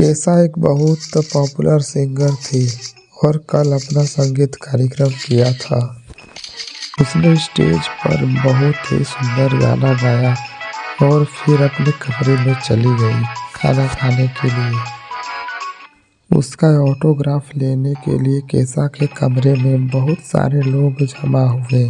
केसा एक बहुत पॉपुलर सिंगर थी और कल अपना संगीत कार्यक्रम किया था। उसने स्टेज पर बहुत ही सुंदर गाना गाया और फिर अपने कमरे में चली गई खाना खाने के लिए। उसका ऑटोग्राफ लेने के लिए केसा के कमरे में बहुत सारे लोग जमा हुए।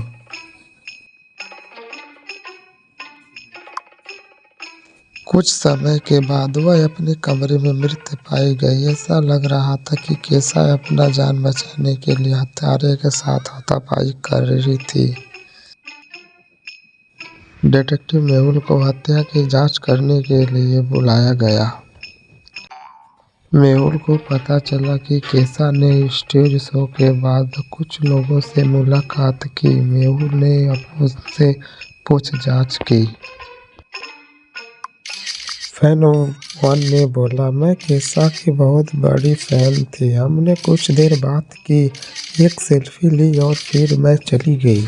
कुछ समय के बाद वह अपने कमरे में मृत पाई गई। ऐसा लग रहा था कि केसा अपना जान बचाने के लिए हत्यारे के साथ हाथापाई कर रही थी। डिटेक्टिव मेहुल को हत्या की जांच करने के लिए बुलाया गया। मेहुल को पता चला कि केसा ने स्टेज शो के बाद कुछ लोगों से मुलाकात की। मेहुल ने उनसे पूछताछ की। फैन 1 ने बोला, मैं केसा की बहुत बड़ी फैन थी। हमने कुछ देर बात की, एक सेल्फी ली और फिर मैं चली गई।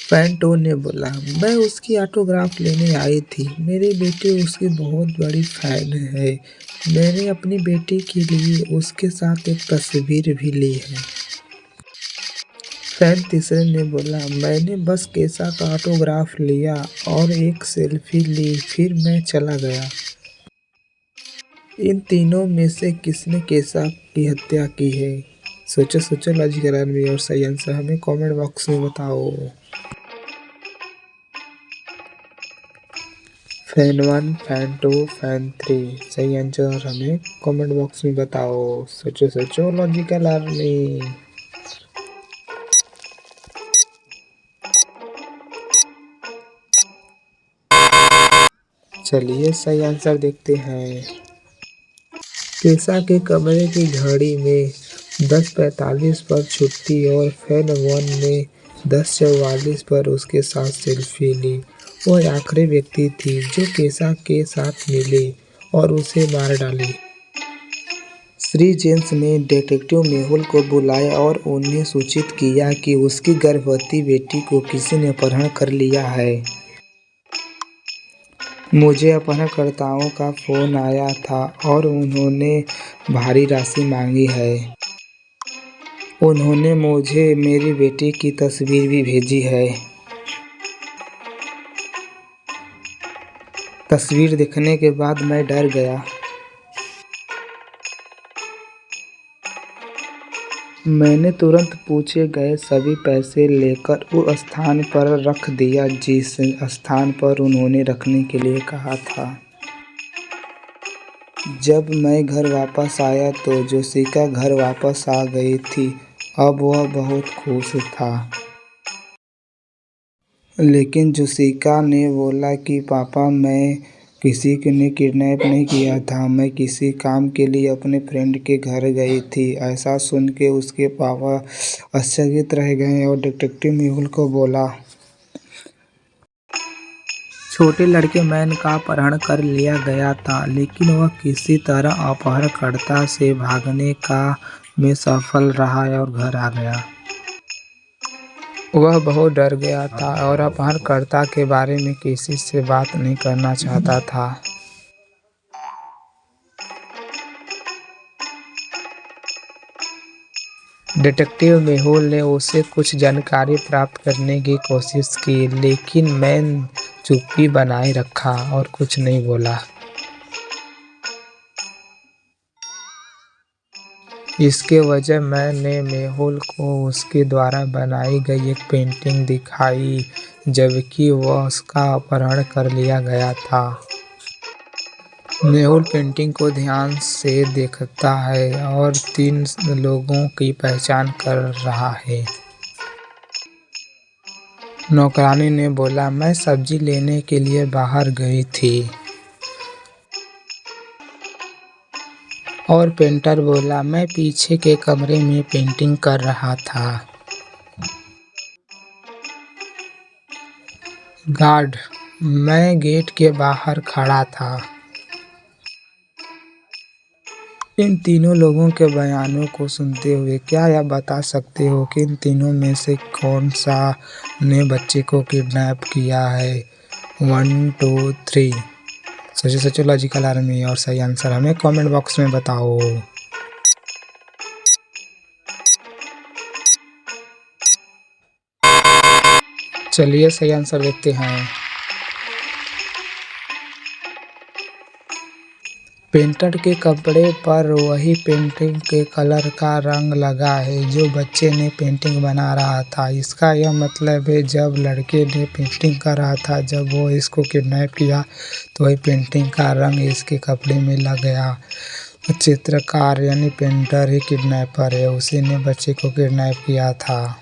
फैन 2 ने बोला, मैं उसकी ऑटोग्राफ लेने आई थी। मेरी बेटी उसकी बहुत बड़ी फैन है। मैंने अपनी बेटी के लिए उसके साथ एक तस्वीर भी ली है। फैन 3 ने बोला, मैंने बस केसा का ऑटोग्राफ लिया और एक सेल्फी ली, फिर मैं चला गया। इन तीनों में से किसने केसा की हत्या की है? सोचो लॉजिकल आदमी और सही आंसर हमें कमेंट बॉक्स में बताओ। फैन 1, फैन 2, फैन 3 सही आंसर हमें कमेंट बॉक्स में बताओ। सोचो लॉजिकल आदमी। चलिए सही आंसर देखते हैं। केसा के कमरे की घड़ी में 10:45 पर छुट्टी और फैन 1 ने 10:44 पर उसके साथ सेल्फी ली। वह आखिरी व्यक्ति थी जो केसा के साथ मिली और उसे मार डाली। श्री जेम्स ने डिटेक्टिव मेहुल को बुलाया और उन्हें सूचित किया कि उसकी गर्भवती बेटी को किसी ने अपहरण कर लिया है। मुझे अपहरणकर्ताओं का फोन आया था और उन्होंने भारी राशि मांगी है। उन्होंने मुझे मेरी बेटी की तस्वीर भी भेजी है। तस्वीर देखने के बाद मैं डर गया। मैंने तुरंत पूछे गए सभी पैसे लेकर उस स्थान पर रख दिया जिस स्थान पर उन्होंने रखने के लिए कहा था। जब मैं घर वापस आया तो जोशिका घर वापस आ गई थी। अब वह बहुत खुश था। लेकिन जोशिका ने बोला कि पापा, मैं किसी ने किडनैप नहीं किया था। मैं किसी काम के लिए अपने फ्रेंड के घर गई थी। ऐसा सुन के उसके पापा आश्चर्यचकित रह गए और डिटेक्टिव मेहुल को बोला, छोटे लड़के मैन का अपहरण कर लिया गया था, लेकिन वह किसी तरह अपहरणकर्ता से भागने में सफल रहा और घर आ गया। वह बहुत डर गया था और अपहरणकर्ता के बारे में किसी से बात नहीं करना चाहता था। डिटेक्टिव मेहुल ने उससे कुछ जानकारी प्राप्त करने की कोशिश की, लेकिन मैन चुप्पी बनाए रखा और कुछ नहीं बोला। इसके वजह मैंने मेहुल को उसके द्वारा बनाई गई एक पेंटिंग दिखाई, जबकि वह उसका अपहरण कर लिया गया था। मेहुल पेंटिंग को ध्यान से देखता है और 3 लोगों की पहचान कर रहा है। नौकरानी ने बोला, मैं सब्जी लेने के लिए बाहर गई थी। और पेंटर बोला, मैं पीछे के कमरे में पेंटिंग कर रहा था। गार्ड, मैं गेट के बाहर खड़ा था। इन तीनों लोगों के बयानों को सुनते हुए क्या आप बता सकते हो कि इन तीनों में से कौन सा ने बच्चे को किडनैप किया है? 1, 2, 3 सोचो सोचो लॉजिकल आर्मी और सही आंसर हमें कमेंट बॉक्स में बताओ। चलिए सही आंसर देखते हैं। पेंटर के कपड़े पर वही पेंटिंग के कलर का रंग लगा है जो बच्चे ने पेंटिंग बना रहा था। इसका यह मतलब है जब लड़के ने पेंटिंग कर रहा था, जब वो इसको किडनैप किया तो वही पेंटिंग का रंग इसके कपड़े में लग गया। चित्रकार यानी पेंटर ही किडनैपर है, उसी ने बच्चे को किडनैप किया था।